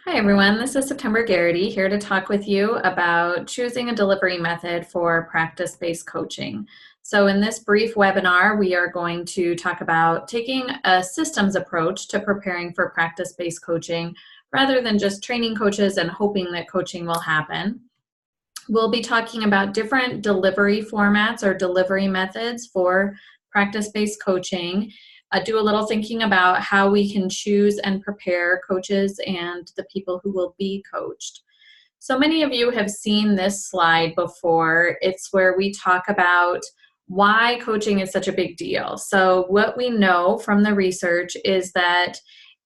Hi everyone, this is September Garrity here to talk with you about choosing a delivery method for practice-based coaching. So in this brief webinar, we are going to talk about taking a systems approach to preparing for practice-based coaching rather than just training coaches and hoping that coaching will happen. We'll be talking about different delivery formats or delivery methods for practice-based coaching. Do a little thinking about how we can choose and prepare coaches and the people who will be coached. So many of you have seen this slide before. It's where we talk about why coaching is such a big deal. So what we know from the research is that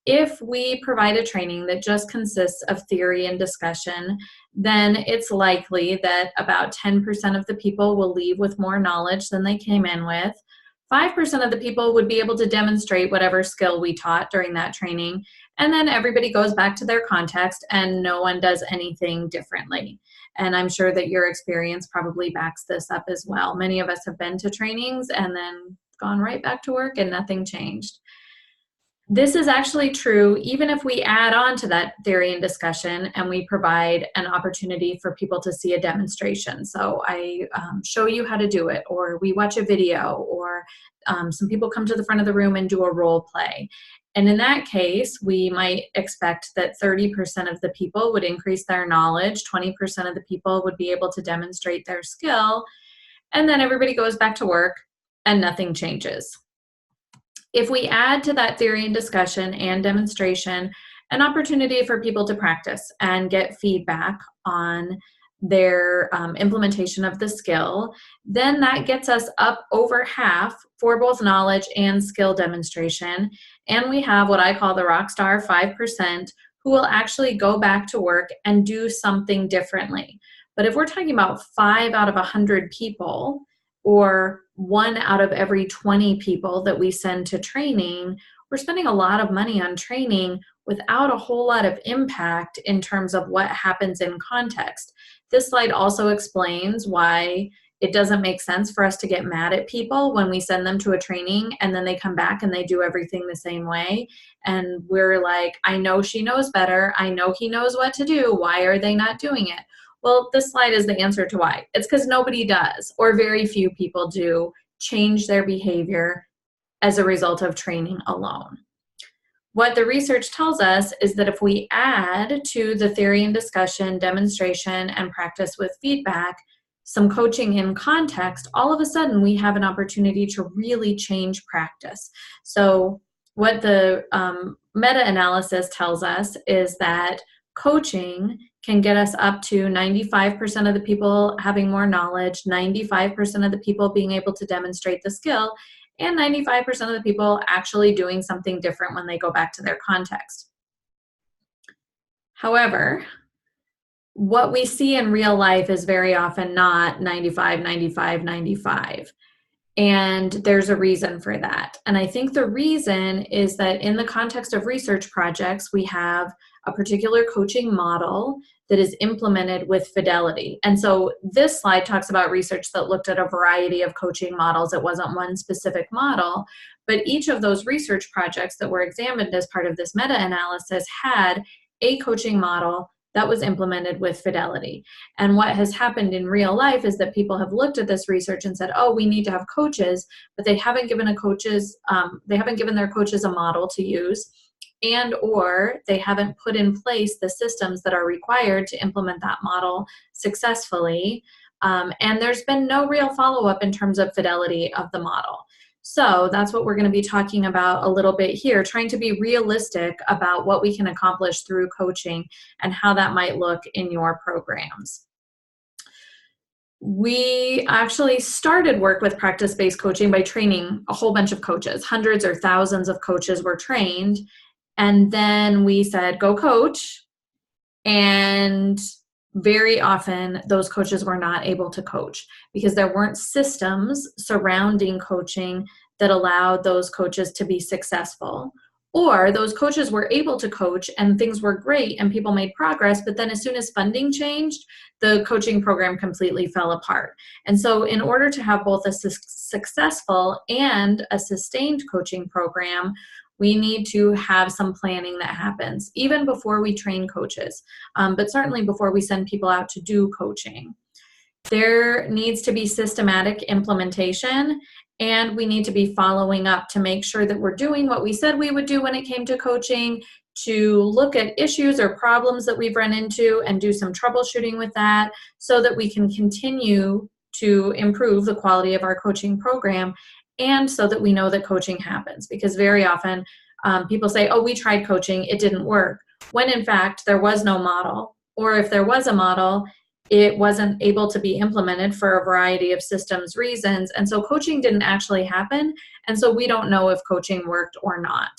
if we provide a training that just consists of theory and discussion, then it's likely that about 10% of the people will leave with more knowledge than they came in with. 5% of the people would be able to demonstrate whatever skill we taught during that training, and then everybody goes back to their context and no one does anything differently. And I'm sure that your experience probably backs this up as well. Many of us have been to trainings and then gone right back to work and nothing changed. This is actually true even if we add on to that theory and discussion and we provide an opportunity for people to see a demonstration. So I show you how to do it, or we watch a video, or some people come to the front of the room and do a role play. And in that case, we might expect that 30% of the people would increase their knowledge, 20% of the people would be able to demonstrate their skill, and then everybody goes back to work and nothing changes. If we add to that theory and discussion and demonstration an opportunity for people to practice and get feedback on their implementation of the skill, then that gets us up over half for both knowledge and skill demonstration. And we have what I call the rockstar 5% who will actually go back to work and do something differently. But if we're talking about 5 out of 100 people, or 1 out of every 20 people that we send to training, we're spending a lot of money on training without a whole lot of impact in terms of what happens in context. This slide also explains why it doesn't make sense for us to get mad at people when we send them to a training and then they come back and they do everything the same way. And we're like, I know she knows better. I know he knows what to do. Why are they not doing it? Well, this slide is the answer to why. It's because nobody does, or very few people do, change their behavior as a result of training alone. What the research tells us is that if we add to the theory and discussion, demonstration, and practice with feedback, some coaching in context, all of a sudden we have an opportunity to really change practice. So what the meta-analysis tells us is that coaching can get us up to 95% of the people having more knowledge, 95% of the people being able to demonstrate the skill, and 95% of the people actually doing something different when they go back to their context. However, what we see in real life is very often not 95, 95, 95. And there's a reason for that. And I think the reason is that in the context of research projects, we have a particular coaching model that is implemented with fidelity. And so this slide talks about research that looked at a variety of coaching models. It wasn't one specific model, but each of those research projects that were examined as part of this meta-analysis had a coaching model that was implemented with fidelity. And what has happened in real life is that people have looked at this research and said, oh, we need to have coaches, but they haven't given their coaches a model to use, and or they haven't put in place the systems that are required to implement that model successfully. And there's been no real follow-up in terms of fidelity of the model. So that's what we're going to be talking about a little bit here, trying to be realistic about what we can accomplish through coaching and how that might look in your programs. We actually started work with practice-based coaching by training a whole bunch of coaches. Hundreds or thousands of coaches were trained. And then we said, go coach. And very often those coaches were not able to coach because there weren't systems surrounding coaching that allowed those coaches to be successful. Or those coaches were able to coach and things were great and people made progress, but then as soon as funding changed, the coaching program completely fell apart. And so in order to have both a successful and a sustained coaching program, We need to have some planning that happens, even before we train coaches, but certainly before we send people out to do coaching. There needs to be systematic implementation, and we need to be following up to make sure that we're doing what we said we would do when it came to coaching, to look at issues or problems that we've run into and do some troubleshooting with that so that we can continue to improve the quality of our coaching program, and so that we know that coaching happens. Because very often people say, oh, we tried coaching, it didn't work, when in fact there was no model, or if there was a model, it wasn't able to be implemented for a variety of systems reasons. And so coaching didn't actually happen. And so we don't know if coaching worked or not.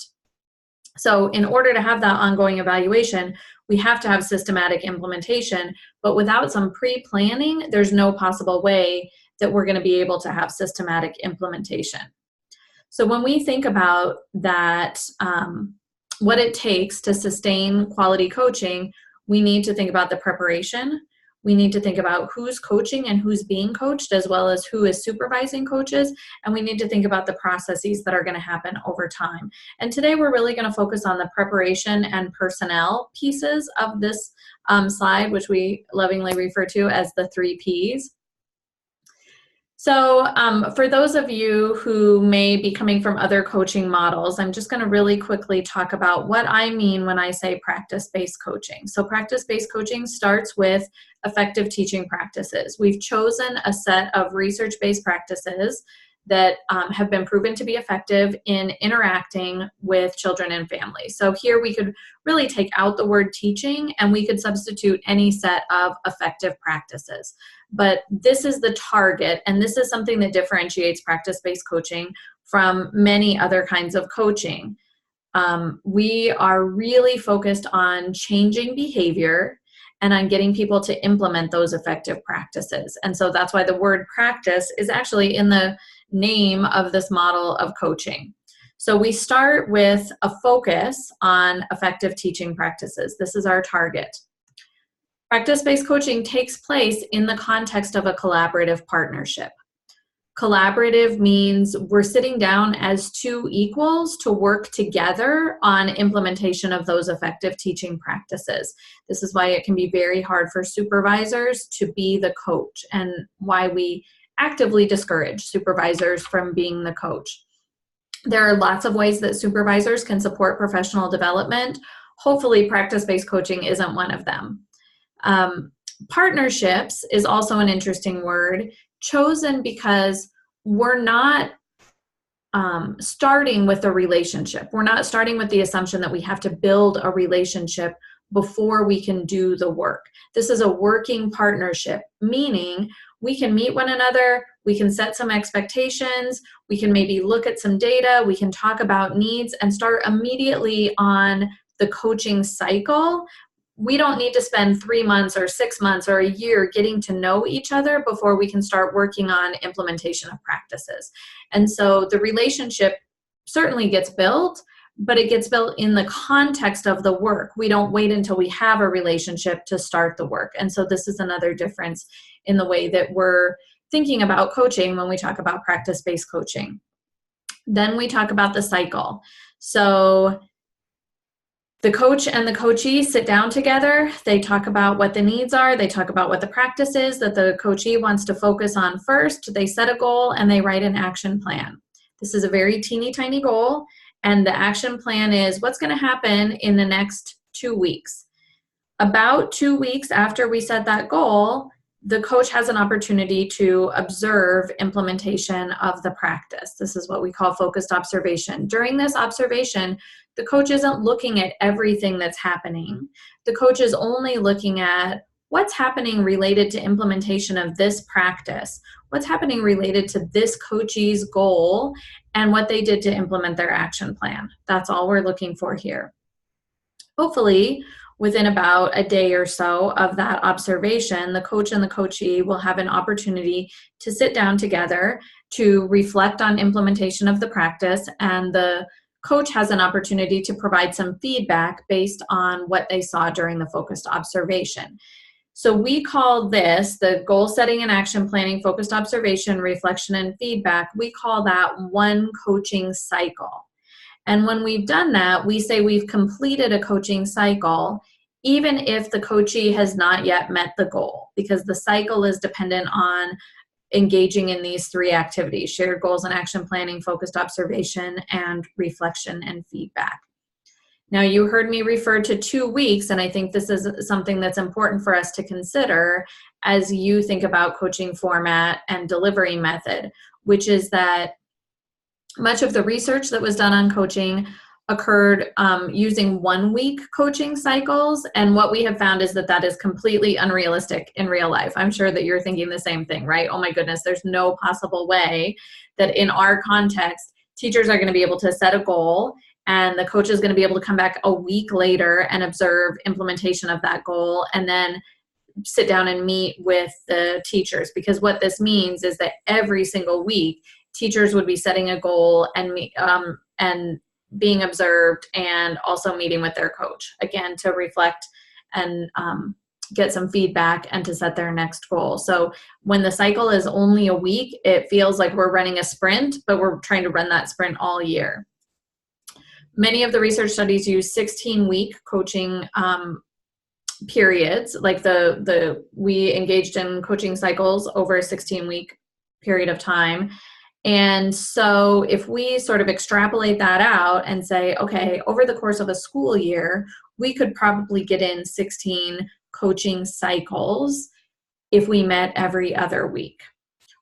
So in order to have that ongoing evaluation, we have to have systematic implementation, but without some pre-planning, there's no possible way that we're going to be able to have systematic implementation. So when we think about that, what it takes to sustain quality coaching, we need to think about the preparation. We need to think about who's coaching and who's being coached, as well as who is supervising coaches. And we need to think about the processes that are going to happen over time. And today we're really going to focus on the preparation and personnel pieces of this slide, which we lovingly refer to as the 3 Ps. So for those of you who may be coming from other coaching models, I'm just going to really quickly talk about what I mean when I say practice-based coaching. So practice-based coaching starts with effective teaching practices. We've chosen a set of research-based practices that have been proven to be effective in interacting with children and families. So here we could really take out the word teaching and we could substitute any set of effective practices. But this is the target, and this is something that differentiates practice-based coaching from many other kinds of coaching. We are really focused on changing behavior and on getting people to implement those effective practices. And so that's why the word practice is actually in the name of this model of coaching. So we start with a focus on effective teaching practices. This is our target. Practice-based coaching takes place in the context of a collaborative partnership. Collaborative means we're sitting down as 2 equals to work together on implementation of those effective teaching practices. This is why it can be very hard for supervisors to be the coach, and why we actively discourage supervisors from being the coach. There are lots of ways that supervisors can support professional development. Hopefully, practice-based coaching isn't one of them. Partnerships is also an interesting word, chosen because we're not starting with a relationship. We're not starting with the assumption that we have to build a relationship before we can do the work. This is a working partnership, meaning we can meet one another, we can set some expectations, we can maybe look at some data, we can talk about needs and start immediately on the coaching cycle. We don't need to spend 3 months or 6 months or a year getting to know each other before we can start working on implementation of practices. And so the relationship certainly gets built, but it gets built in the context of the work. We don't wait until we have a relationship to start the work. And so this is another difference in the way that we're thinking about coaching when we talk about practice-based coaching. Then we talk about the cycle. So the coach and the coachee sit down together. They talk about what the needs are. They talk about what the practice is that the coachee wants to focus on first. They set a goal and they write an action plan. This is a very teeny tiny goal. And the action plan is what's going to happen in the next 2 weeks. About 2 weeks after we set that goal, the coach has an opportunity to observe implementation of the practice. This is what we call focused observation. During this observation, the coach isn't looking at everything that's happening. The coach is only looking at what's happening related to implementation of this practice, what's happening related to this coachee's goal, and what they did to implement their action plan. That's all we're looking for here. Hopefully, within about a day or so of that observation, the coach and the coachee will have an opportunity to sit down together to reflect on implementation of the practice, and the coach has an opportunity to provide some feedback based on what they saw during the focused observation. So we call this the goal setting and action planning, focused observation, reflection, and feedback. We call that one coaching cycle. And when we've done that, we say we've completed a coaching cycle, even if the coachee has not yet met the goal, because the cycle is dependent on engaging in these three activities: shared goals and action planning, focused observation, and reflection and feedback. Now, you heard me refer to 2 weeks, and I think this is something that's important for us to consider as you think about coaching format and delivery method, which is that much of the research that was done on coaching occurred using 1 week coaching cycles. And what we have found is that that is completely unrealistic in real life. I'm sure that you're thinking the same thing, right? Oh my goodness, there's no possible way that in our context, teachers are going to be able to set a goal and the coach is going to be able to come back a week later and observe implementation of that goal and then sit down and meet with the teachers. Because what this means is that every single week, teachers would be setting a goal and being observed and also meeting with their coach, again, to reflect and get some feedback and to set their next goal. So when the cycle is only a week, it feels like we're running a sprint, but we're trying to run that sprint all year. Many of the research studies use 16-week coaching periods, like we engaged in coaching cycles over a 16-week period of time. And so if we sort of extrapolate that out and say, okay, over the course of a school year, we could probably get in 16 coaching cycles if we met every other week.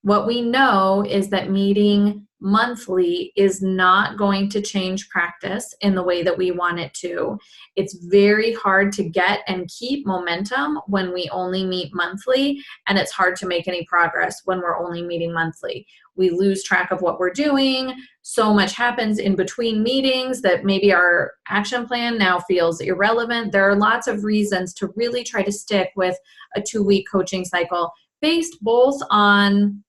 What we know is that meeting monthly is not going to change practice in the way that we want it to. It's very hard to get and keep momentum when we only meet monthly, and it's hard to make any progress when we're only meeting monthly. We lose track of what we're doing. So much happens in between meetings that maybe our action plan now feels irrelevant. There are lots of reasons to really try to stick with a 2-week coaching cycle based both on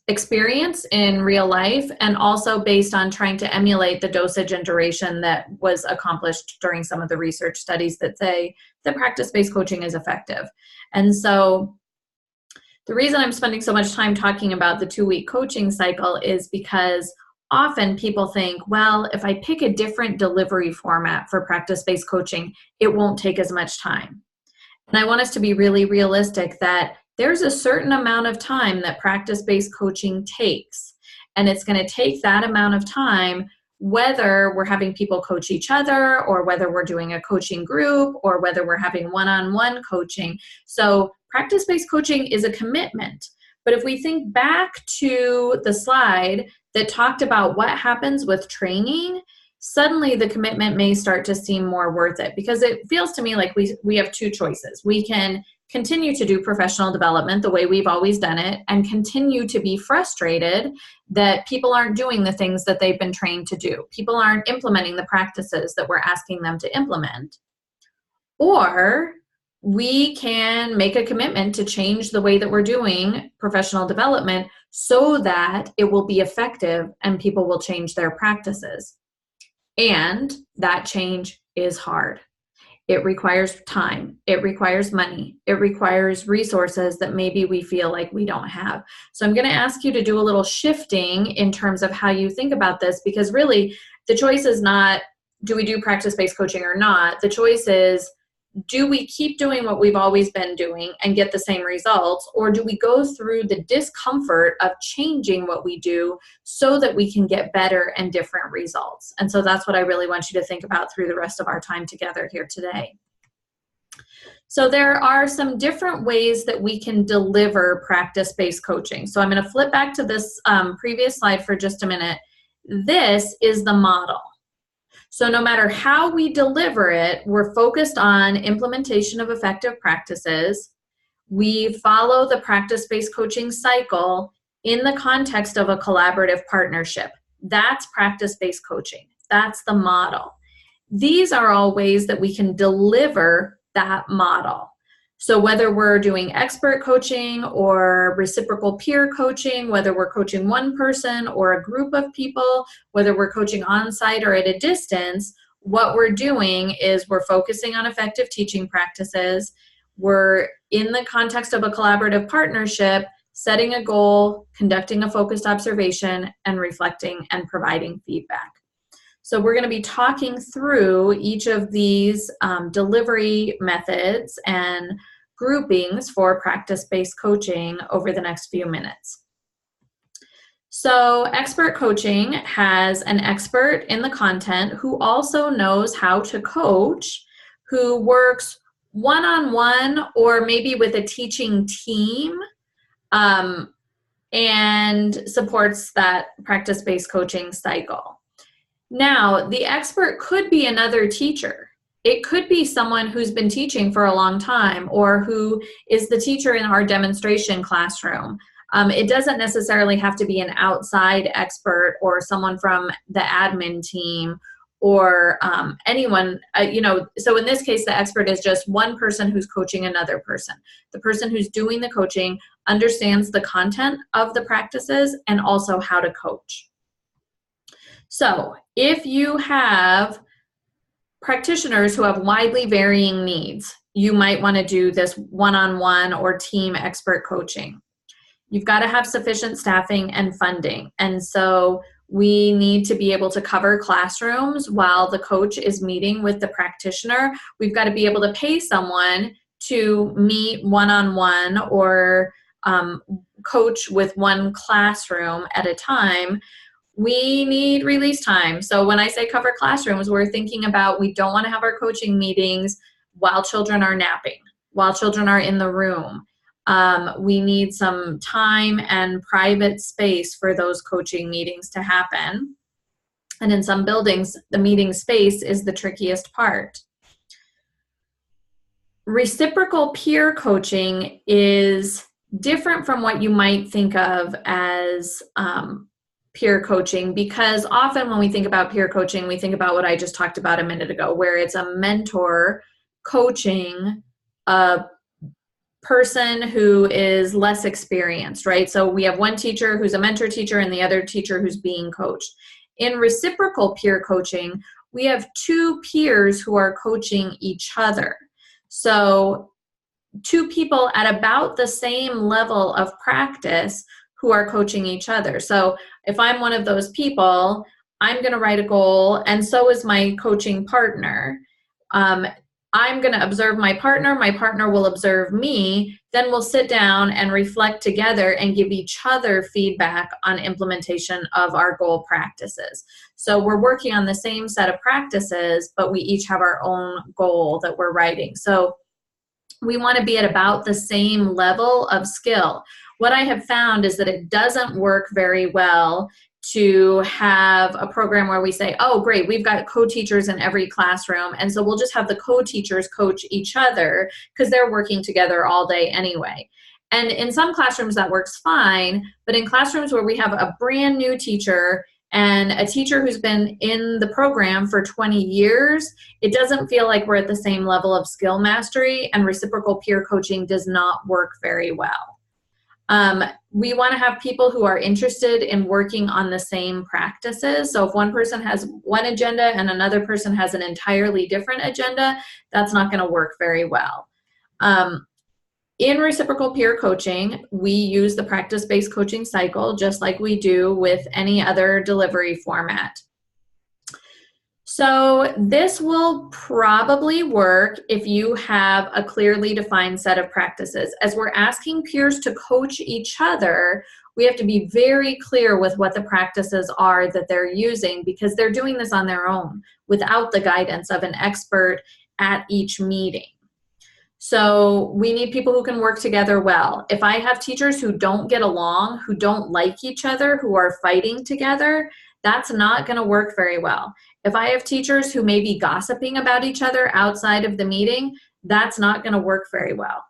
experience in real life and also based on trying to emulate the dosage and duration that was accomplished during some of the research studies that say that practice-based coaching is effective. And so the reason I'm spending so much time talking about the 2-week coaching cycle is because often people think, well, if I pick a different delivery format for practice-based coaching, it won't take as much time. And I want us to be really realistic that there's a certain amount of time that practice-based coaching takes. And it's going to take that amount of time, whether we're having people coach each other or whether we're doing a coaching group or whether we're having one-on-one coaching. So practice-based coaching is a commitment. But if we think back to the slide that talked about what happens with training, suddenly the commitment may start to seem more worth it, because it feels to me like we have two choices. We can continue to do professional development the way we've always done it and continue to be frustrated that people aren't doing the things that they've been trained to do. People aren't implementing the practices that we're asking them to implement. Or we can make a commitment to change the way that we're doing professional development so that it will be effective and people will change their practices. And that change is hard. It requires time. It requires money. It requires resources that maybe we feel like we don't have. So I'm going to ask you to do a little shifting in terms of how you think about this, because really the choice is not, do we do practice-based coaching or not? The choice is, do we keep doing what we've always been doing and get the same results, or do we go through the discomfort of changing what we do so that we can get better and different results? And so that's what I really want you to think about through the rest of our time together here today. So there are some different ways that we can deliver practice-based coaching. So I'm going to flip back to this previous slide for just a minute. This is the model. So no matter how we deliver it, we're focused on implementation of effective practices. We follow the practice-based coaching cycle in the context of a collaborative partnership. That's practice-based coaching. That's the model. These are all ways that we can deliver that model. So whether we're doing expert coaching or reciprocal peer coaching, whether we're coaching one person or a group of people, whether we're coaching on-site or at a distance, what we're doing is we're focusing on effective teaching practices. We're in the context of a collaborative partnership, setting a goal, conducting a focused observation, and reflecting and providing feedback. So we're going to be talking through each of these delivery methods and groupings for practice-based coaching over the next few minutes. So expert coaching has an expert in the content who also knows how to coach, who works one-on-one or maybe with a teaching team, and supports that practice-based coaching cycle. Now, the expert could be another teacher. It could be someone who's been teaching for a long time or who is the teacher in our demonstration classroom. It doesn't necessarily have to be an outside expert or someone from the admin team or anyone, so in this case, the expert is just one person who's coaching another person. The person who's doing the coaching understands the content of the practices and also how to coach. So if you have practitioners who have widely varying needs, you might want to do this one-on-one or team expert coaching. You've got to have sufficient staffing and funding. And so we need to be able to cover classrooms while the coach is meeting with the practitioner. We've got to be able to pay someone to meet one-on-one or coach with one classroom at a time. We need release time. So when I say cover classrooms, we're thinking about we don't want to have our coaching meetings while children are napping, while children are in the room. We need some time and private space for those coaching meetings to happen. And in some buildings, the meeting space is the trickiest part. Reciprocal peer coaching is different from what you might think of as peer coaching, because often when we think about peer coaching, we think about what I just talked about a minute ago, where it's a mentor coaching a person who is less experienced, right? So we have one teacher who's a mentor teacher and the other teacher who's being coached. In reciprocal peer coaching, we have two peers who are coaching each other. So two people at about the same level of practice who are coaching each other. So if I'm one of those people, I'm going to write a goal, and so is my coaching partner. I'm going to observe my partner will observe me, then we'll sit down and reflect together and give each other feedback on implementation of our goal practices. So we're working on the same set of practices, but we each have our own goal that we're writing. So we want to be at about the same level of skill. What I have found is that it doesn't work very well to have a program where we say, oh, great, we've got co-teachers in every classroom, and so we'll just have the co-teachers coach each other because they're working together all day anyway. And in some classrooms that works fine, but in classrooms where we have a brand new teacher and a teacher who's been in the program for 20 years, it doesn't feel like we're at the same level of skill mastery, and reciprocal peer coaching does not work very well. We want to have people who are interested in working on the same practices. So if one person has one agenda and another person has an entirely different agenda, that's not going to work very well. In reciprocal peer coaching, we use the practice-based coaching cycle just like we do with any other delivery format. So this will probably work if you have a clearly defined set of practices. As we're asking peers to coach each other, we have to be very clear with what the practices are that they're using, because they're doing this on their own without the guidance of an expert at each meeting. So we need people who can work together well. If I have teachers who don't get along, who don't like each other, who are fighting together, that's not going to work very well. If I have teachers who may be gossiping about each other outside of the meeting, that's not going to work very well.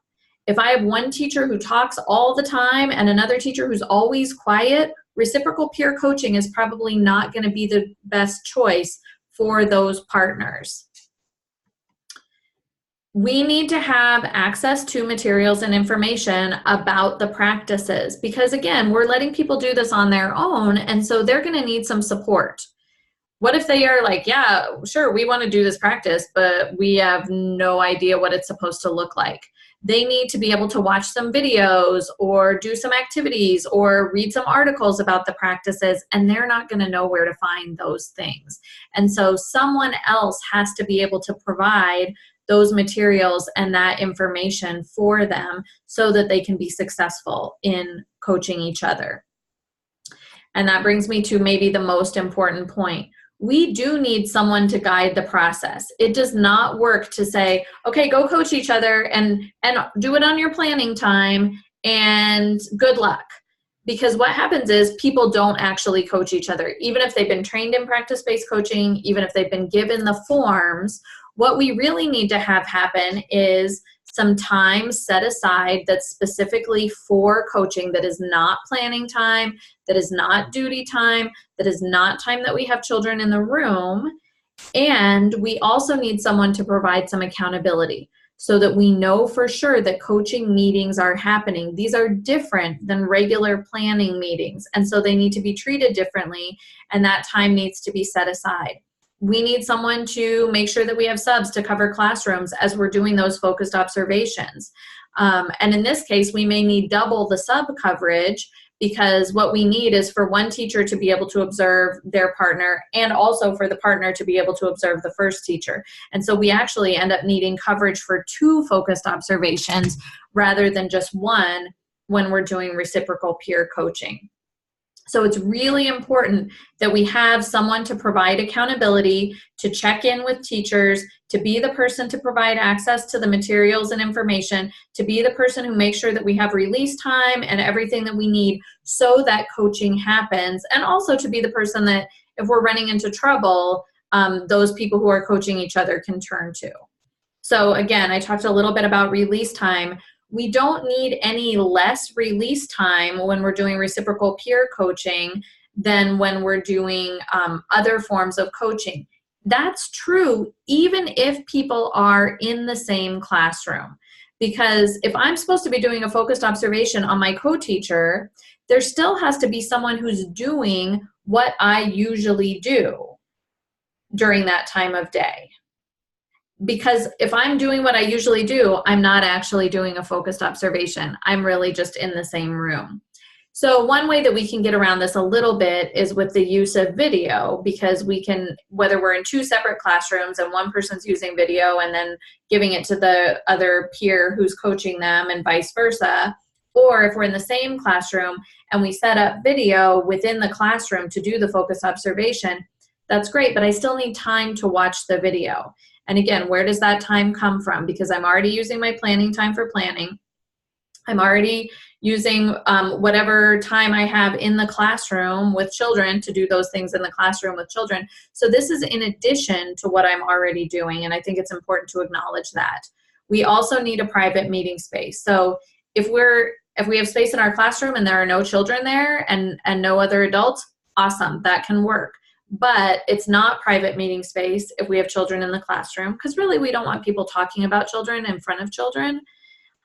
If I have one teacher who talks all the time and another teacher who's always quiet, reciprocal peer coaching is probably not going to be the best choice for those partners. We need to have access to materials and information about the practices, because again, we're letting people do this on their own, and so they're going to need some support. What if they are like, yeah, sure, we want to do this practice, but we have no idea what it's supposed to look like? They need to be able to watch some videos or do some activities or read some articles about the practices, and they're not going to know where to find those things. And so someone else has to be able to provide those materials and that information for them so that they can be successful in coaching each other. And that brings me to maybe the most important point. We do need someone to guide the process. It does not work to say, okay, go coach each other and do it on your planning time and good luck. Because what happens is people don't actually coach each other. Even if they've been trained in practice-based coaching, even if they've been given the forms, what we really need to have happen is some time set aside that's specifically for coaching, that is not planning time, that is not duty time, that is not time that we have children in the room. And we also need someone to provide some accountability so that we know for sure that coaching meetings are happening. These are different than regular planning meetings, and so they need to be treated differently, and that time needs to be set aside. We need someone to make sure that we have subs to cover classrooms as we're doing those focused observations. And in this case, we may need double the sub coverage, because what we need is for one teacher to be able to observe their partner and also for the partner to be able to observe the first teacher. And so we actually end up needing coverage for 2 focused observations rather than just one when we're doing reciprocal peer coaching. So it's really important that we have someone to provide accountability, to check in with teachers, to be the person to provide access to the materials and information, to be the person who makes sure that we have release time and everything that we need so that coaching happens, and also to be the person that if we're running into trouble, those people who are coaching each other can turn to. So again, I talked a little bit about release time. We don't need any less release time when we're doing reciprocal peer coaching than when we're doing other forms of coaching. That's true even if people are in the same classroom. Because if I'm supposed to be doing a focused observation on my co-teacher, there still has to be someone who's doing what I usually do during that time of day. Because if I'm doing what I usually do, I'm not actually doing a focused observation. I'm really just in the same room. So one way that we can get around this a little bit is with the use of video, because we can, whether we're in 2 separate classrooms and one person's using video and then giving it to the other peer who's coaching them and vice versa, or if we're in the same classroom and we set up video within the classroom to do the focused observation, that's great, but I still need time to watch the video. And again, where does that time come from? Because I'm already using my planning time for planning. I'm already using whatever time I have in the classroom with children to do those things in the classroom with children. So this is in addition to what I'm already doing, and I think it's important to acknowledge that. We also need a private meeting space. So if we have space in our classroom and there are no children there and no other adults, awesome, that can work. But it's not private meeting space if we have children in the classroom, because really we don't want people talking about children in front of children.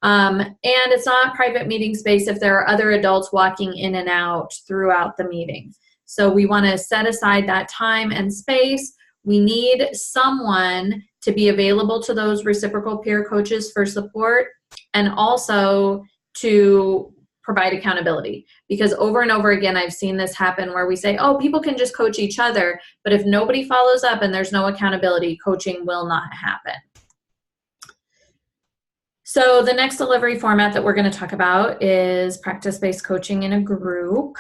And it's not private meeting space if there are other adults walking in and out throughout the meeting. So we want to set aside that time and space. We need someone to be available to those reciprocal peer coaches for support, and also to provide accountability. Because over and over again, I've seen this happen where we say, oh, people can just coach each other, but if nobody follows up and there's no accountability, coaching will not happen. So the next delivery format that we're going to talk about is practice-based coaching in a group.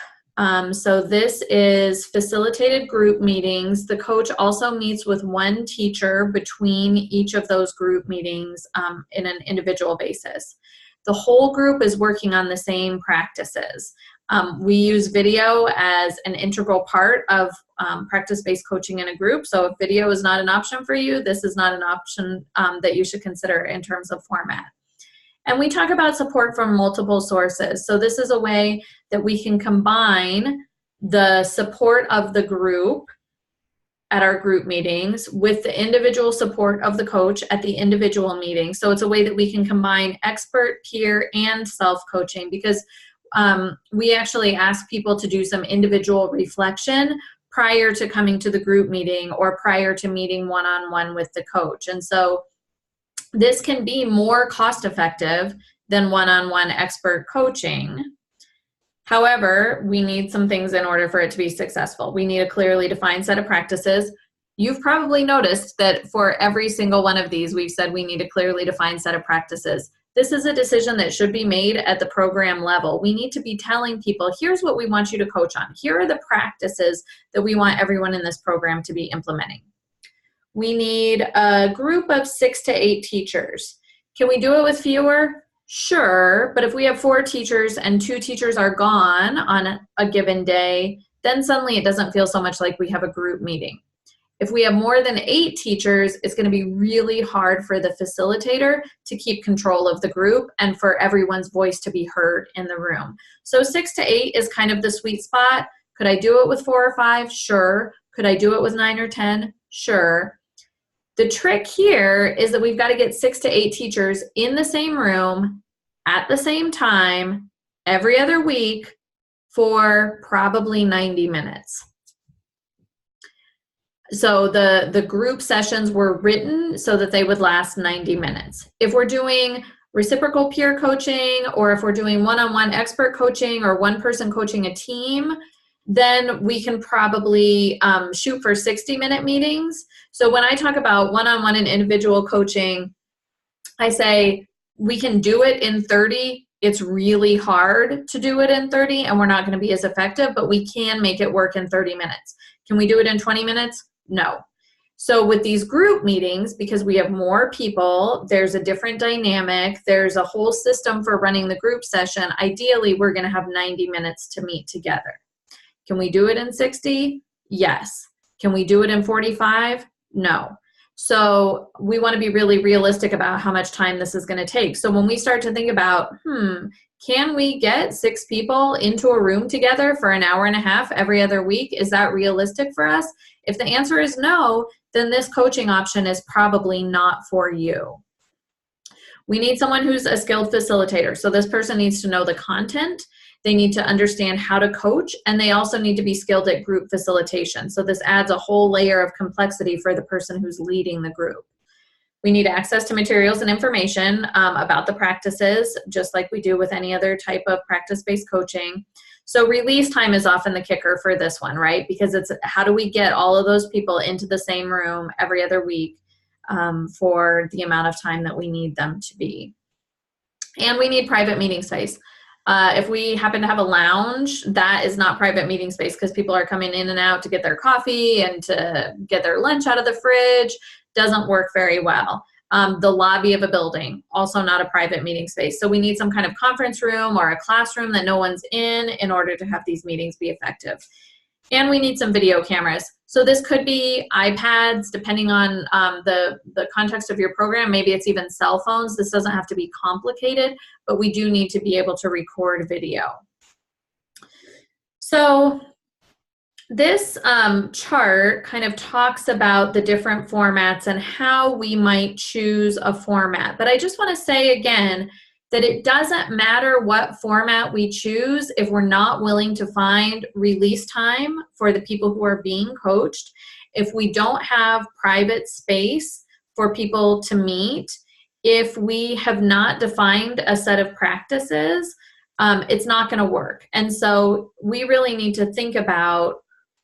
So this is facilitated group meetings. The coach also meets with one teacher between each of those group meetings in an individual basis. The whole group is working on the same practices. We use video as an integral part of practice-based coaching in a group. So if video is not an option for you, this is not an option that you should consider in terms of format. And we talk about support from multiple sources. So this is a way that we can combine the support of the group at our group meetings with the individual support of the coach at the individual meeting. So it's a way that we can combine expert, peer, and self-coaching, because we actually ask people to do some individual reflection prior to coming to the group meeting or prior to meeting one-on-one with the coach. And so this can be more cost effective than one-on-one expert coaching. However, we need some things in order for it to be successful. We need a clearly defined set of practices. You've probably noticed that for every single one of these, we've said we need a clearly defined set of practices. This is a decision that should be made at the program level. We need to be telling people, here's what we want you to coach on. Here are the practices that we want everyone in this program to be implementing. We need a group of 6 to 8 teachers. Can we do it with fewer? Sure, but if we have 4 teachers and 2 teachers are gone on a given day, then suddenly it doesn't feel so much like we have a group meeting. If we have more than 8 teachers, it's going to be really hard for the facilitator to keep control of the group and for everyone's voice to be heard in the room. So 6 to 8 is kind of the sweet spot. Could I do it with 4 or 5? Sure. Could I do it with 9 or 10? Sure. The trick here is that we've got to get 6 to 8 teachers in the same room at the same time every other week for probably 90 minutes. So the group sessions were written so that they would last 90 minutes. If we're doing reciprocal peer coaching, or if we're doing one-on-one expert coaching or one person coaching a team, then we can probably shoot for 60-minute meetings. So when I talk about one-on-one and individual coaching, I say we can do it in 30. It's really hard to do it in 30, and we're not going to be as effective, but we can make it work in 30 minutes. Can we do it in 20 minutes? No. So with these group meetings, because we have more people, there's a different dynamic, there's a whole system for running the group session. Ideally, we're going to have 90 minutes to meet together. Can we do it in 60? Yes. Can we do it in 45? No. So we want to be really realistic about how much time this is going to take. So when we start to think about, can we get 6 people into a room together for an hour and a half every other week? Is that realistic for us? If the answer is no, then this coaching option is probably not for you. We need someone who's a skilled facilitator. So this person needs to know the content. They need to understand how to coach, and they also need to be skilled at group facilitation. So this adds a whole layer of complexity for the person who's leading the group. We need access to materials and information about the practices, just like we do with any other type of practice-based coaching. So release time is often the kicker for this one, right? Because it's how do we get all of those people into the same room every other week for the amount of time that we need them to be. And we need private meeting space. If we happen to have a lounge, that is not private meeting space because people are coming in and out to get their coffee and to get their lunch out of the fridge. Doesn't work very well. The lobby of a building, also not a private meeting space. So we need some kind of conference room or a classroom that no one's in order to have these meetings be effective. And we need some video cameras. So this could be iPads, depending on the context of your program. Maybe it's even cell phones. This doesn't have to be complicated, but we do need to be able to record video. So this chart kind of talks about the different formats and how we might choose a format. But I just want to say again that it doesn't matter what format we choose if we're not willing to find release time for the people who are being coached. If we don't have private space for people to meet, if we have not defined a set of practices, it's not going to work. And so we really need to think about,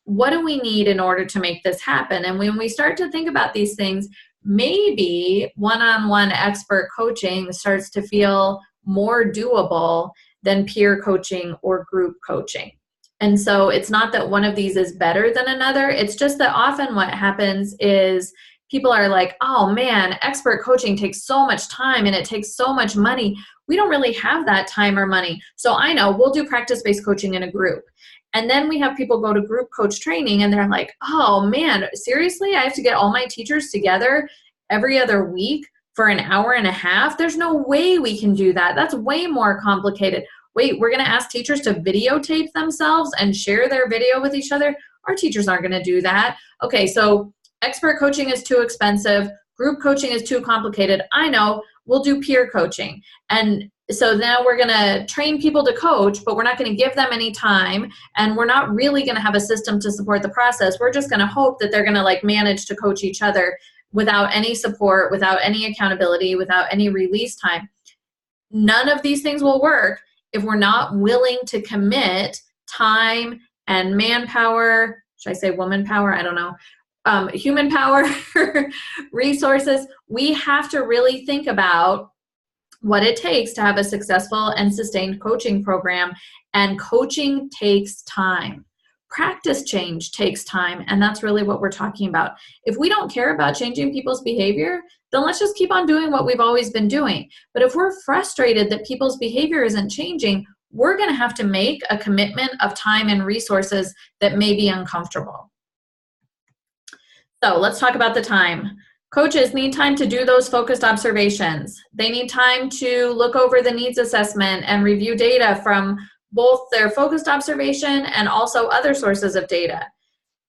what do we need in order to make this happen? And when we start to think about these things, maybe one-on-one expert coaching starts to feel more doable than peer coaching or group coaching. And so it's not that one of these is better than another. It's just that often what happens is people are like, oh man, expert coaching takes so much time and it takes so much money. We don't really have that time or money. So I know we'll do practice-based coaching in a group. And then we have people go to group coach training and they're like, oh man, seriously? I have to get all my teachers together every other week for an hour and a half? There's no way we can do that. That's way more complicated. Wait, we're going to ask teachers to videotape themselves and share their video with each other? Our teachers aren't going to do that. Okay, so expert coaching is too expensive. Group coaching is too complicated. I know, we'll do peer coaching. And So now we're going to train people to coach, but we're not going to give them any time, and we're not really going to have a system to support the process. We're just going to hope that they're going to like manage to coach each other without any support, without any accountability, without any release time. None of these things will work if we're not willing to commit time and manpower. Should I say woman power? I don't know. Human power, resources. We have to really think about what it takes to have a successful and sustained coaching program. And coaching takes time. Practice change takes time, and that's really what we're talking about. If we don't care about changing people's behavior, then let's just keep on doing what we've always been doing. But if we're frustrated that people's behavior isn't changing, we're going to have to make a commitment of time and resources that may be uncomfortable. So let's talk about the time. Coaches need time to do those focused observations. They need time to look over the needs assessment and review data from both their focused observation and also other sources of data.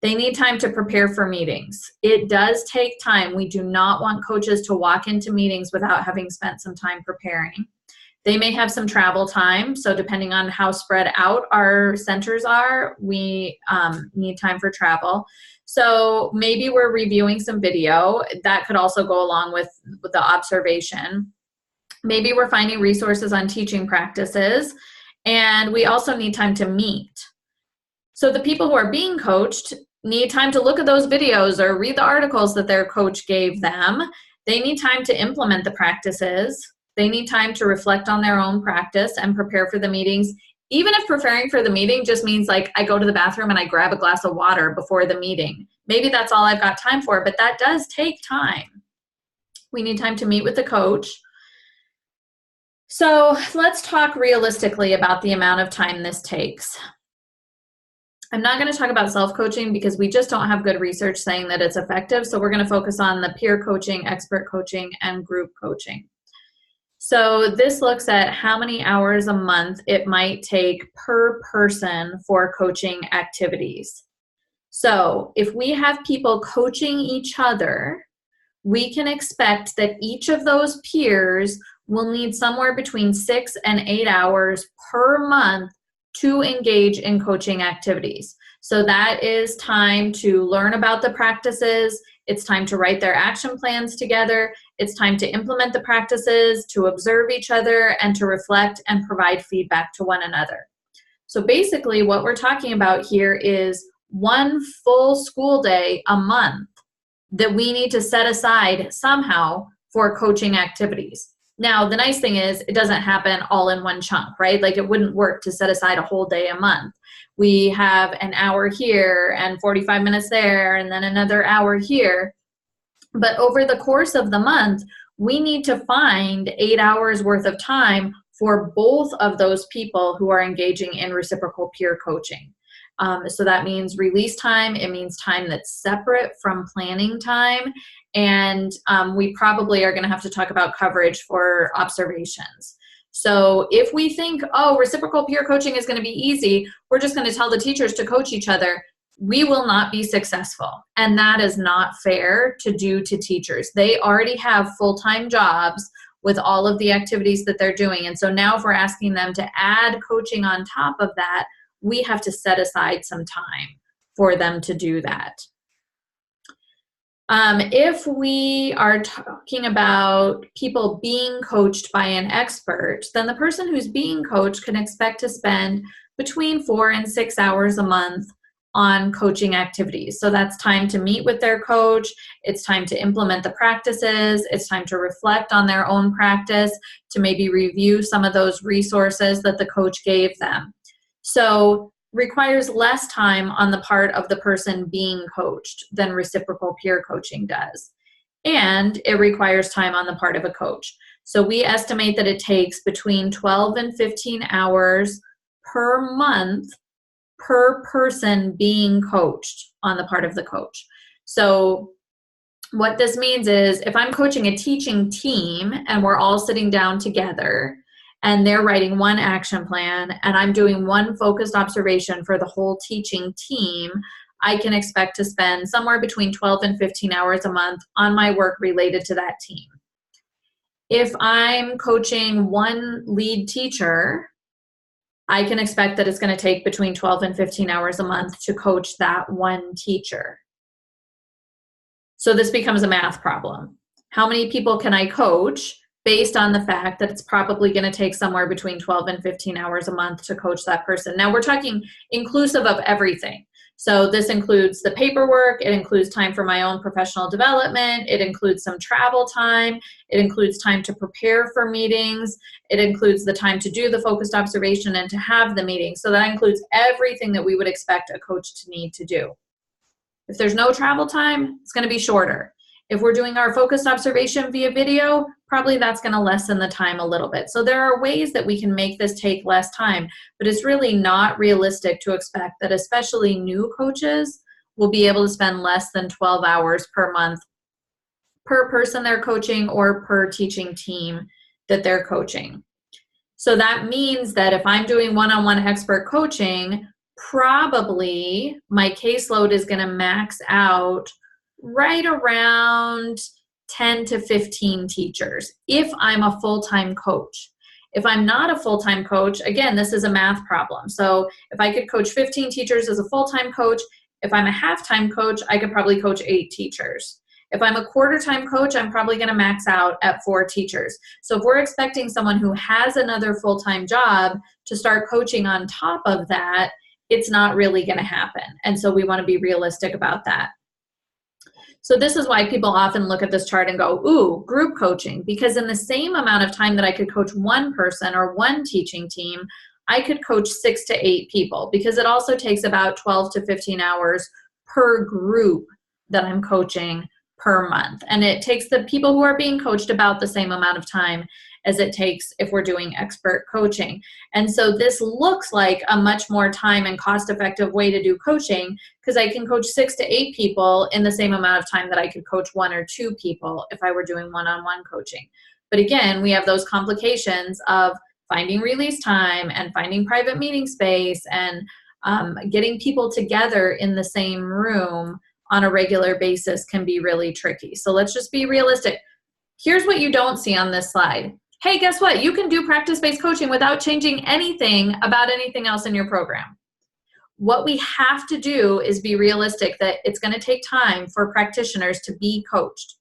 They need time to prepare for meetings. It does take time. We do not want coaches to walk into meetings without having spent some time preparing. They may have some travel time, so depending on how spread out our centers are, we need time for travel. So maybe we're reviewing some video. That could also go along with the observation. Maybe we're finding resources on teaching practices, and we also need time to meet. So the people who are being coached need time to look at those videos or read the articles that their coach gave them. They need time to implement the practices. They need time to reflect on their own practice and prepare for the meetings. Even if preparing for the meeting just means like I go to the bathroom and I grab a glass of water before the meeting. Maybe that's all I've got time for, but that does take time. We need time to meet with the coach. So let's talk realistically about the amount of time this takes. I'm not going to talk about self-coaching because we just don't have good research saying that it's effective. So we're going to focus on the peer coaching, expert coaching, and group coaching. So this looks at how many hours a month it might take per person for coaching activities. So if we have people coaching each other, we can expect that each of those peers will need somewhere between 6 and 8 hours per month to engage in coaching activities. So that is time to learn about the practices. It's time to write their action plans together. It's time to implement the practices, to observe each other, and to reflect and provide feedback to one another. So basically what we're talking about here is one full school day a month that we need to set aside somehow for coaching activities. Now, the nice thing is it doesn't happen all in one chunk, right? Like it wouldn't work to set aside a whole day a month. We have an hour here and 45 minutes there and then another hour here. But over the course of the month, we need to find 8 hours worth of time for both of those people who are engaging in reciprocal peer coaching. So that means release time. It means time that's separate from planning time. And we probably are going to have to talk about coverage for observations. So if we think, oh, reciprocal peer coaching is going to be easy, we're just going to tell the teachers to coach each other, we will not be successful. And that is not fair to do to teachers. They already have full-time jobs with all of the activities that they're doing. And so now if we're asking them to add coaching on top of that, we have to set aside some time for them to do that. If we are talking about people being coached by an expert, then the person who's being coached can expect to spend between 4 and 6 hours a month on coaching activities. So that's time to meet with their coach, it's time to implement the practices, it's time to reflect on their own practice, to maybe review some of those resources that the coach gave them. So requires less time on the part of the person being coached than reciprocal peer coaching does. And it requires time on the part of a coach. So we estimate that it takes between 12 and 15 hours per month per person being coached on the part of the coach. So what this means is if I'm coaching a teaching team and we're all sitting down together and they're writing one action plan and I'm doing one focused observation for the whole teaching team, I can expect to spend somewhere between 12 and 15 hours a month on my work related to that team. If I'm coaching one lead teacher, I can expect that it's going to take between 12 and 15 hours a month to coach that one teacher. So this becomes a math problem. How many people can I coach based on the fact that it's probably going to take somewhere between 12 and 15 hours a month to coach that person? Now we're talking inclusive of everything. So this includes the paperwork, it includes time for my own professional development, it includes some travel time, it includes time to prepare for meetings, it includes the time to do the focused observation and to have the meeting. So that includes everything that we would expect a coach to need to do. If there's no travel time, it's going to be shorter. If we're doing our focused observation via video, probably that's going to lessen the time a little bit. So there are ways that we can make this take less time, but it's really not realistic to expect that especially new coaches will be able to spend less than 12 hours per month per person they're coaching or per teaching team that they're coaching. So that means that if I'm doing one-on-one expert coaching, probably my caseload is going to max out right around 10 to 15 teachers if I'm a full-time coach. If I'm not a full-time coach, again, this is a math problem. So if I could coach 15 teachers as a full-time coach, if I'm a half-time coach, I could probably coach 8 teachers. If I'm a quarter-time coach, I'm probably going to max out at 4 teachers. So if we're expecting someone who has another full-time job to start coaching on top of that, it's not really going to happen. And so we want to be realistic about that. So this is why people often look at this chart and go, ooh, group coaching, because in the same amount of time that I could coach one person or one teaching team, I could coach 6 to 8 people, because it also takes about 12 to 15 hours per group that I'm coaching per month. And it takes the people who are being coached about the same amount of time as it takes if we're doing expert coaching. And so this looks like a much more time and cost-effective way to do coaching, because I can coach 6 to 8 people in the same amount of time that I could coach 1 or 2 people if I were doing one-on-one coaching. But again, we have those complications of finding release time and finding private meeting space and getting people together in the same room on a regular basis can be really tricky. So let's just be realistic. Here's what you don't see on this slide. Hey, guess what? You can do practice-based coaching without changing anything about anything else in your program. What we have to do is be realistic that it's going to take time for practitioners to be coached.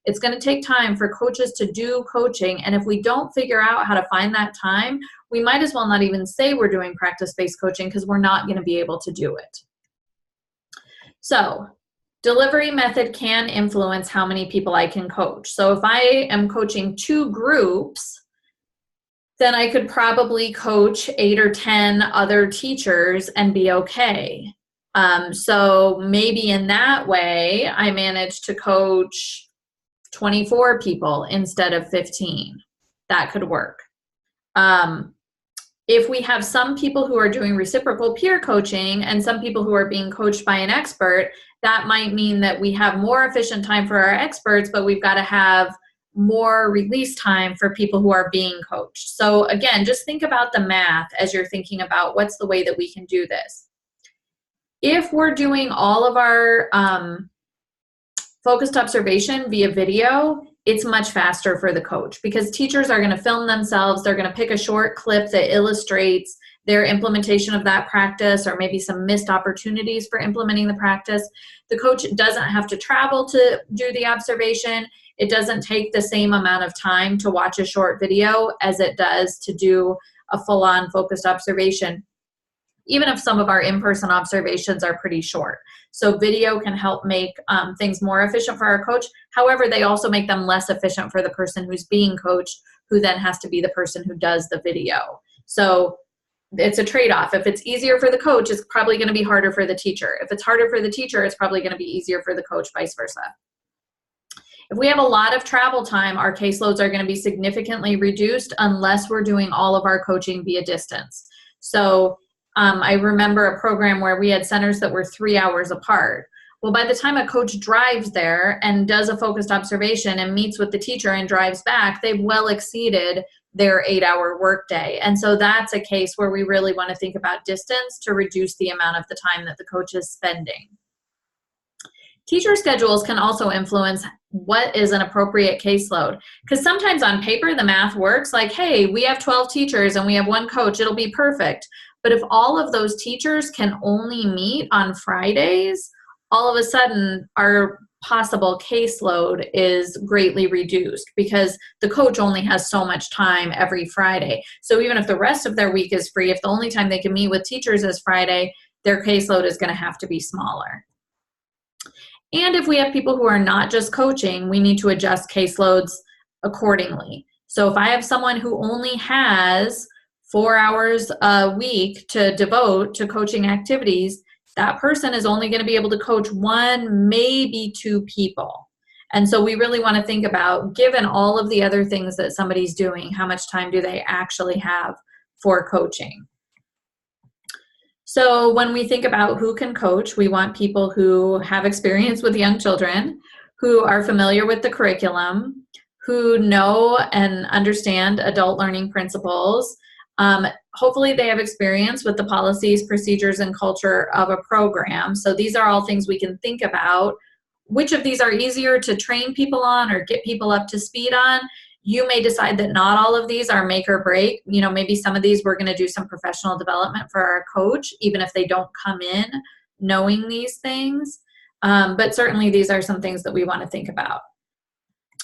It's going to take time for coaches to do coaching, and if we don't figure out how to find that time, we might as well not even say we're doing practice-based coaching, because we're not going to be able to do it. So, delivery method can influence how many people I can coach. So if I am coaching 2 groups, then I could probably coach 8 or 10 other teachers and be okay. So maybe in that way, I managed to coach 24 people instead of 15. That could work. If we have some people who are doing reciprocal peer coaching and some people who are being coached by an expert, that might mean that we have more efficient time for our experts, but we've got to have more release time for people who are being coached. So again, just think about the math as you're thinking about what's the way that we can do this. If we're doing all of our focused observation via video, it's much faster for the coach, because teachers are going to film themselves. They're going to pick a short clip that illustrates their implementation of that practice, or maybe some missed opportunities for implementing the practice. The coach doesn't have to travel to do the observation. It doesn't take the same amount of time to watch a short video as it does to do a full-on focused observation, even if some of our in-person observations are pretty short. So video can help make things more efficient for our coach. However, they also make them less efficient for the person who's being coached, who then has to be the person who does the video. So it's a trade-off. If it's easier for the coach, it's probably going to be harder for the teacher. If it's harder for the teacher, it's probably going to be easier for the coach, vice versa. If we have a lot of travel time, our caseloads are going to be significantly reduced unless we're doing all of our coaching via distance. So I remember a program where we had centers that were 3 hours apart. Well, by the time a coach drives there and does a focused observation and meets with the teacher and drives back, they've well exceeded their 8-hour workday. And so that's a case where we really want to think about distance to reduce the amount of the time that the coach is spending. Teacher schedules can also influence what is an appropriate caseload. Because sometimes on paper, the math works like, hey, we have 12 teachers and we have one coach, it'll be perfect. But if all of those teachers can only meet on Fridays, all of a sudden our possible caseload is greatly reduced because the coach only has so much time every Friday. So even if the rest of their week is free, if the only time they can meet with teachers is Friday, their caseload is going to have to be smaller. And if we have people who are not just coaching, we need to adjust caseloads accordingly. So if I have someone who only has 4 hours a week to devote to coaching activities, that person is only going to be able to coach one, maybe two people. And so we really want to think about, given all of the other things that somebody's doing, how much time do they actually have for coaching? So when we think about who can coach, we want people who have experience with young children, who are familiar with the curriculum, who know and understand adult learning principles. Hopefully they have experience with the policies, procedures, and culture of a program. So these are all things we can think about. Which of these are easier to train people on or get people up to speed on? You may decide that not all of these are make or break. You know, maybe some of these we're going to do some professional development for our coach, even if they don't come in knowing these things. But certainly these are some things that we want to think about.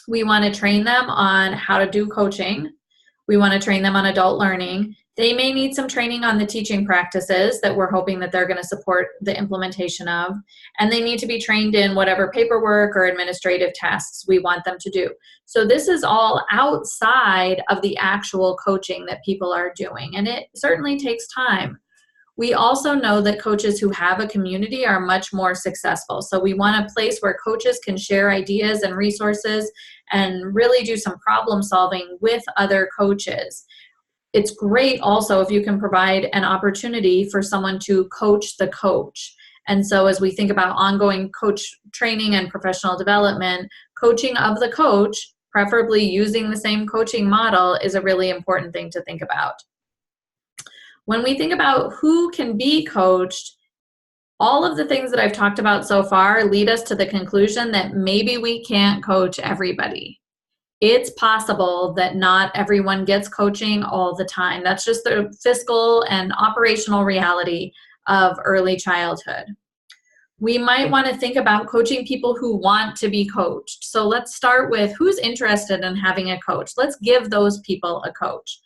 We want to train them on how to do coaching. We want to train them on adult learning. They may need some training on the teaching practices that we're hoping that they're going to support the implementation of. And they need to be trained in whatever paperwork or administrative tasks we want them to do. So this is all outside of the actual coaching that people are doing. And it certainly takes time. We also know that coaches who have a community are much more successful. So we want a place where coaches can share ideas and resources and really do some problem solving with other coaches. It's great also if you can provide an opportunity for someone to coach the coach. And so as we think about ongoing coach training and professional development, coaching of the coach, preferably using the same coaching model, is a really important thing to think about. When we think about who can be coached, all of the things that I've talked about so far lead us to the conclusion that maybe we can't coach everybody. It's possible that not everyone gets coaching all the time. That's just the fiscal and operational reality of early childhood. We might want to think about coaching people who want to be coached. So let's start with who's interested in having a coach. Let's give those people a coach.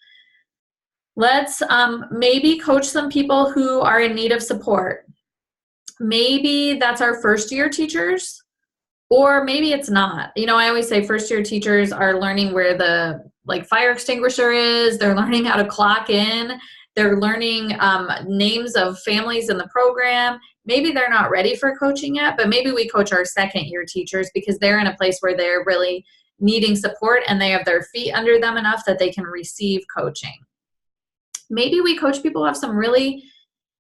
Let's maybe coach some people who are in need of support. Maybe that's our first year teachers. Or maybe it's not. You know, I always say first year teachers are learning where the fire extinguisher is. They're learning how to clock in. They're learning names of families in the program. Maybe they're not ready for coaching yet, but maybe we coach our second year teachers because they're in a place where they're really needing support and they have their feet under them enough that they can receive coaching. Maybe we coach people who have some really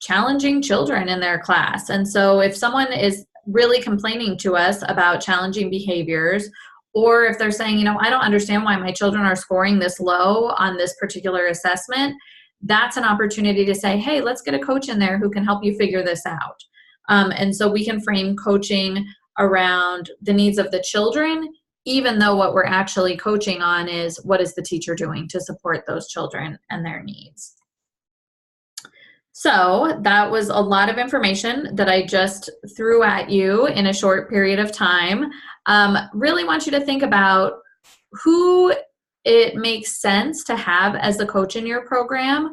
challenging children in their class. And so if someone is really complaining to us about challenging behaviors, or if they're saying, you know, I don't understand why my children are scoring this low on this particular assessment, that's an opportunity to say, hey, let's get a coach in there who can help you figure this out. And so we can frame coaching around the needs of the children, even though what we're actually coaching on is what is the teacher doing to support those children and their needs. So that was a lot of information that I just threw at you in a short period of time. Really want you to think about who it makes sense to have as a coach in your program.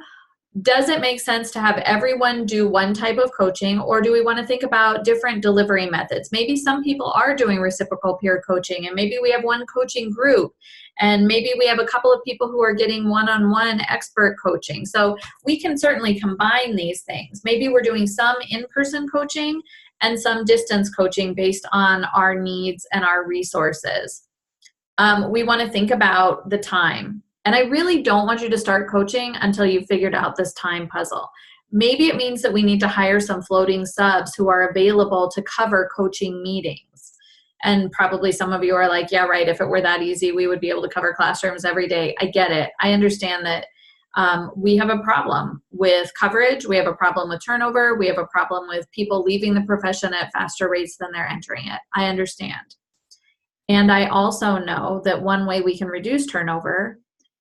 Does it make sense to have everyone do one type of coaching, or do we want to think about different delivery methods? Maybe some people are doing reciprocal peer coaching, and maybe we have one coaching group, and maybe we have a couple of people who are getting one-on-one expert coaching. So we can certainly combine these things. Maybe we're doing some in-person coaching and some distance coaching based on our needs and our resources. We want to think about the time. And I really don't want you to start coaching until you've figured out this time puzzle. Maybe it means that we need to hire some floating subs who are available to cover coaching meetings. And probably some of you are like, yeah, right, if it were that easy, we would be able to cover classrooms every day. I get it. I understand that we have a problem with coverage, we have a problem with turnover, we have a problem with people leaving the profession at faster rates than they're entering it. I understand. And I also know that one way we can reduce turnover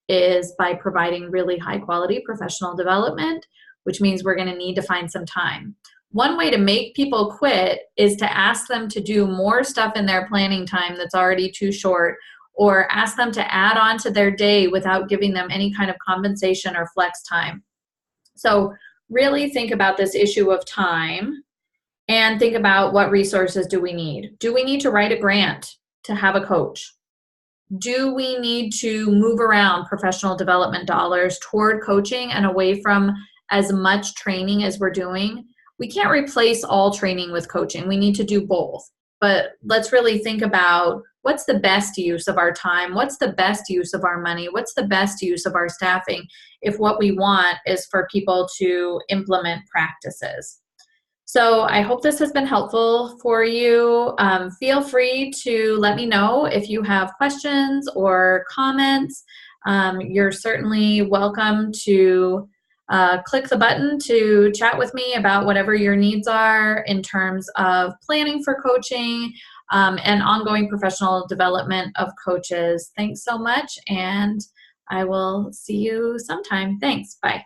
is by providing really high quality professional development, which means we're going to need to find some time. One way to make people quit is to ask them to do more stuff in their planning time that's already too short, or ask them to add on to their day without giving them any kind of compensation or flex time. So really think about this issue of time and think about what resources do we need. Do we need to write a grant to have a coach? Do we need to move around professional development dollars toward coaching and away from as much training as we're doing? We can't replace all training with coaching. We need to do both. But let's really think about what's the best use of our time? What's the best use of our money? What's the best use of our staffing if what we want is for people to implement practices? So I hope this has been helpful for you. Feel free to let me know if you have questions or comments. You're certainly welcome to click the button to chat with me about whatever your needs are in terms of planning for coaching and ongoing professional development of coaches. Thanks so much, and I will see you sometime. Thanks. Bye.